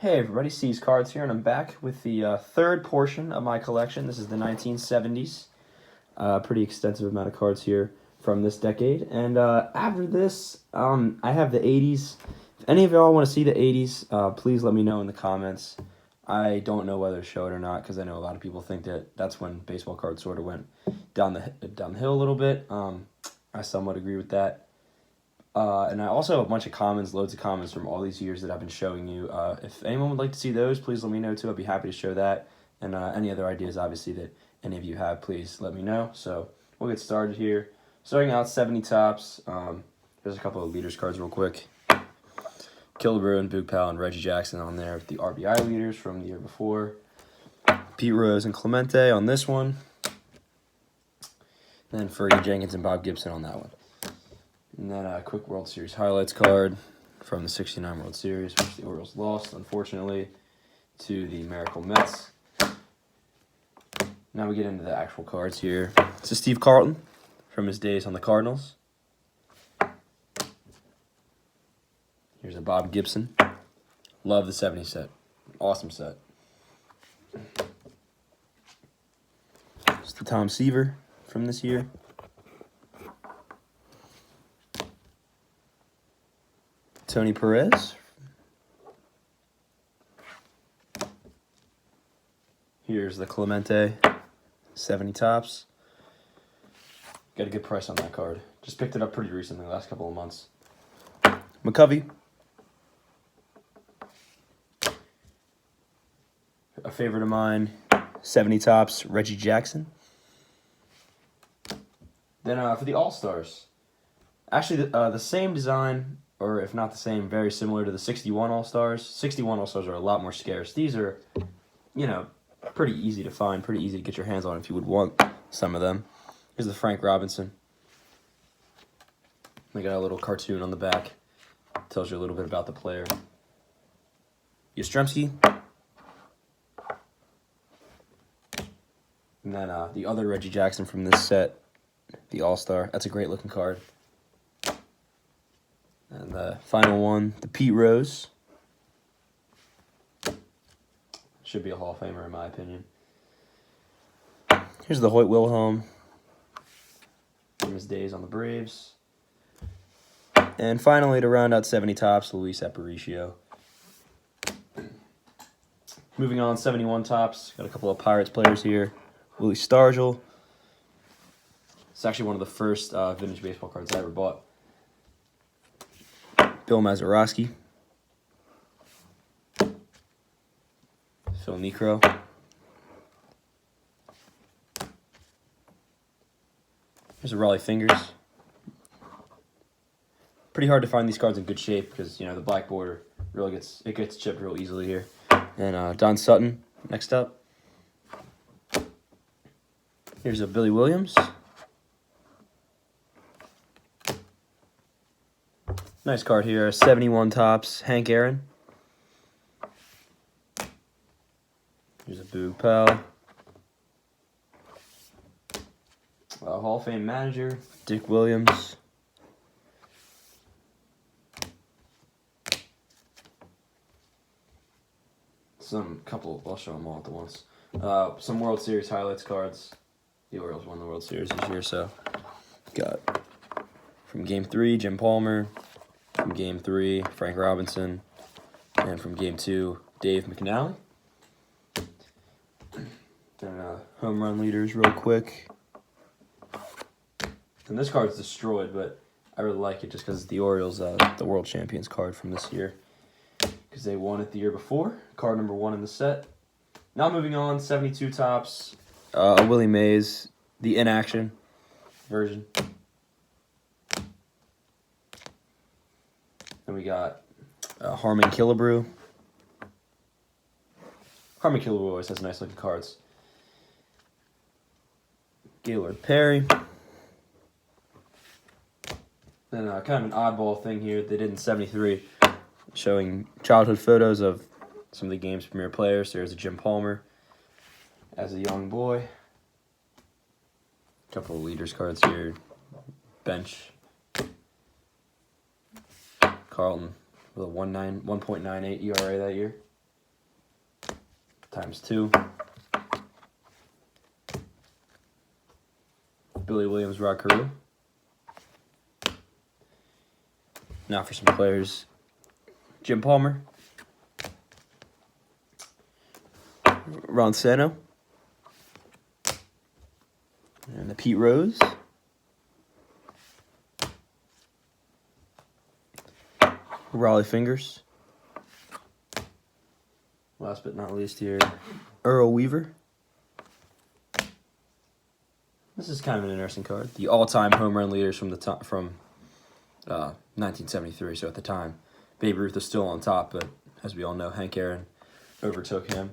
Hey everybody, C's Cards here, and I'm back with the third portion of my collection. This is the 1970s. Pretty extensive amount of cards here from this decade. And after this, I have the 80s. If any of y'all want to see the 80s, please let me know in the comments. I don't know whether to show it or not, because I know a lot of people think that that's when baseball cards sort of went down the hill a little bit. I somewhat agree with that. And I also have a bunch of comments, loads of comments from all these years that I've been showing you. If anyone would like to see those, please let me know too. I'd be happy to show that. And any other ideas, obviously, that any of you have, please let me know. So we'll get started here. Starting out 70 tops. There's a couple of leaders cards real quick. Killebrew and Boog Powell and Reggie Jackson on there. The RBI leaders from the year before. Pete Rose and Clemente on this one. And then Fergie Jenkins and Bob Gibson on that one. And then a quick World Series highlights card from the '69 World Series, which the Orioles lost, unfortunately, to the Miracle Mets. Now we get into the actual cards here. It's a Steve Carlton from his days on the Cardinals. Here's a Bob Gibson. Love the 70 set. Awesome set. It's the Tom Seaver from this year. Tony Perez. Here's the Clemente 70 tops. Got a good price on that card. Just picked it up pretty recently, the last couple of months. McCovey. A favorite of mine, 70 tops, Reggie Jackson. Then for the All-Stars. Actually, the same design, or if not the same, very similar to the 61 All-Stars. 61 All-Stars are a lot more scarce. These are, pretty easy to find, pretty easy to get your hands on if you would want some of them. Here's the Frank Robinson. They got a little cartoon on the back. Tells you a little bit about the player. Yastrzemski. And then the other Reggie Jackson from this set, the All-Star. That's a great looking card. And the final one, the Pete Rose. Should be a Hall of Famer in my opinion. Here's the Hoyt Wilhelm from his days on the Braves. And finally, to round out 70 tops, Luis Aparicio. Moving on, 71 tops. Got a couple of Pirates players here. Willie Stargell. It's actually one of the first vintage baseball cards I ever bought. Bill Mazeroski. Phil Niekro. Here's a Raleigh Fingers. Pretty hard to find these cards in good shape because, the black border really gets chipped real easily here. And Don Sutton next up. Here's a Billy Williams. Nice card here, 71 tops, Hank Aaron. Here's a Boog Powell. Hall of Fame manager, Dick Williams. I'll show them all at the once. Some World Series highlights cards. The Orioles won the World Series this year, so got from Game 3, Jim Palmer. From Game 3, Frank Robinson. And from Game 2, Dave McNally. And home run leaders real quick. And this card's destroyed, but I really like it just because it's the Orioles, the World Champions card from this year. Because they won it the year before. Card number 1 in the set. Now moving on, 72 tops. Willie Mays, the in-action version. Then we got Harmon Killebrew. Harmon Killebrew always has nice looking cards. Gaylord Perry. Then kind of an oddball thing here they did in 73, showing childhood photos of some of the game's premier players. There's a Jim Palmer as a young boy. A couple of leaders cards here. Bench. Carlton with a 1.98 ERA that year. ×2. Billy Williams, Rod Carew. Now for some players. Jim Palmer. Ron Santo. And the Pete Rose. Raleigh Fingers. Last but not least here, Earl Weaver. This is kind of an interesting card. The all-time home run leaders from 1973. So at the time, Babe Ruth is still on top, but as we all know, Hank Aaron overtook him.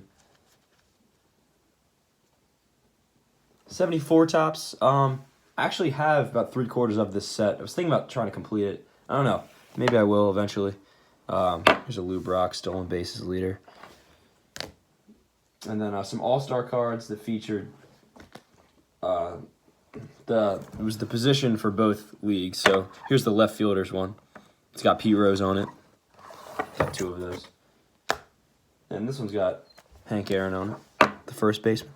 74 tops. I actually have about 3/4 of this set. I was thinking about trying to complete it. I don't know. Maybe I will eventually. Here's a Lou Brock stolen bases leader. And then some all-star cards that featured it was the position for both leagues. So here's the left fielders one. It's got Pete Rose on it. Got 2 of those. And this one's got Hank Aaron on it, the first baseman.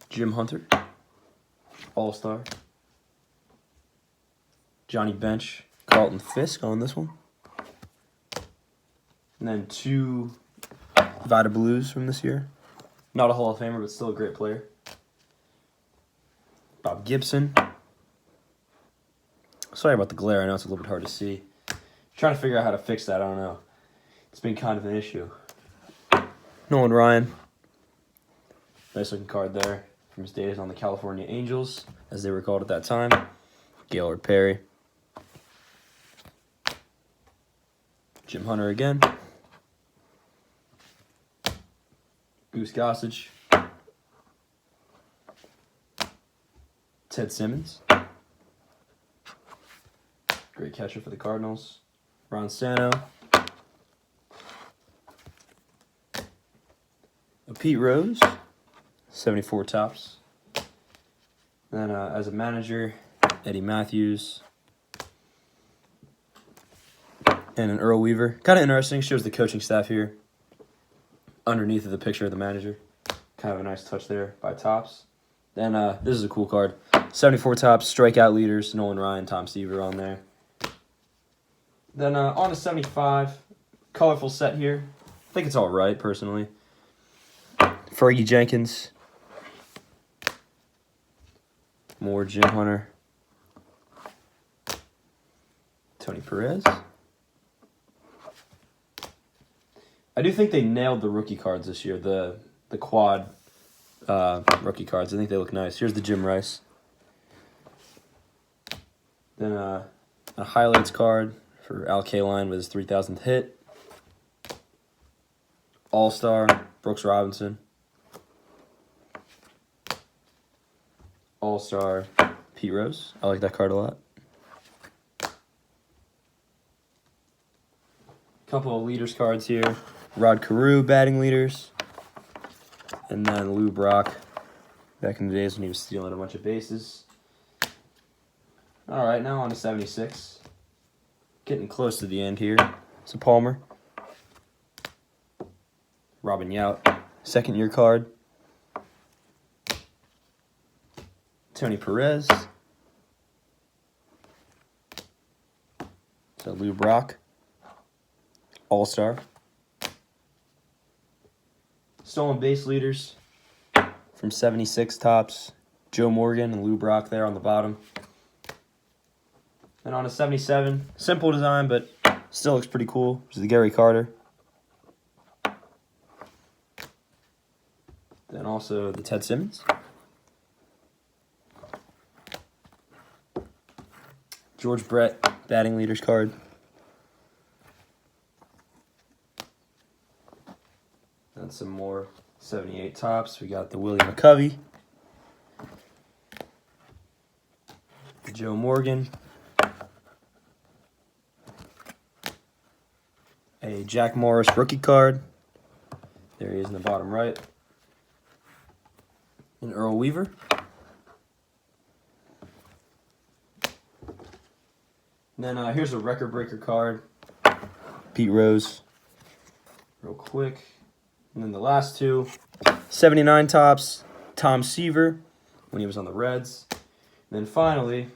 Jim Hunter, all-star. Johnny Bench, Carlton Fisk on this one. And then 2 Vida Blues from this year. Not a Hall of Famer, but still a great player. Bob Gibson. Sorry about the glare. I know it's a little bit hard to see. Trying to figure out how to fix that. I don't know. It's been kind of an issue. Nolan Ryan. Nice looking card there from his days on the California Angels, as they were called at that time. Gaylord Perry. Jim Hunter again. Goose Gossage. Ted Simmons. Great catcher for the Cardinals. Ron Santo. Pete Rose. 74 tops. Then as a manager, Eddie Matthews. And an Earl Weaver. Kind of interesting. Shows the coaching staff here. Underneath of the picture of the manager. Kind of a nice touch there by Topps. Then this is a cool card. 74 tops, strikeout leaders. Nolan Ryan, Tom Seaver on there. Then on to 75. Colorful set here. I think it's all right, personally. Fergie Jenkins. More Jim Hunter. Tony Perez. I do think they nailed the rookie cards this year, the quad rookie cards. I think they look nice. Here's the Jim Rice. Then a highlights card for Al Kaline with his 3,000th hit. All-Star, Brooks Robinson. All-Star, Pete Rose. I like that card a lot. Couple of leaders cards here. Rod Carew, batting leaders. And then Lou Brock, back in the days when he was stealing a bunch of bases. All right, now on to 76. Getting close to the end here. So Palmer. Robin Yount, second-year card. Tony Perez. So Lou Brock. All-Star. Stolen base leaders from 76 tops. Joe Morgan and Lou Brock there on the bottom. And on a 77, simple design, but still looks pretty cool, which is the Gary Carter. Then also the Ted Simmons. George Brett, batting leaders card. And some more 78 tops. We got the Willie McCovey. The Joe Morgan. A Jack Morris rookie card. There he is in the bottom right. An Earl Weaver. And then here's a record breaker card. Pete Rose. real quick. And then the last two, 79 Topps, Tom Seaver, when he was on the Reds. And then finally,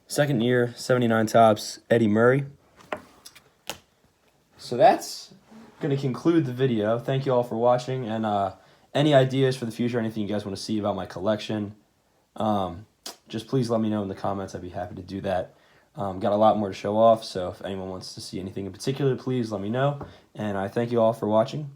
second year, 79 Topps, Eddie Murray. So that's going to conclude the video. Thank you all for watching. And any ideas for the future, anything you guys want to see about my collection, just please let me know in the comments. I'd be happy to do that. Got a lot more to show off, so if anyone wants to see anything in particular, please let me know. And I thank you all for watching.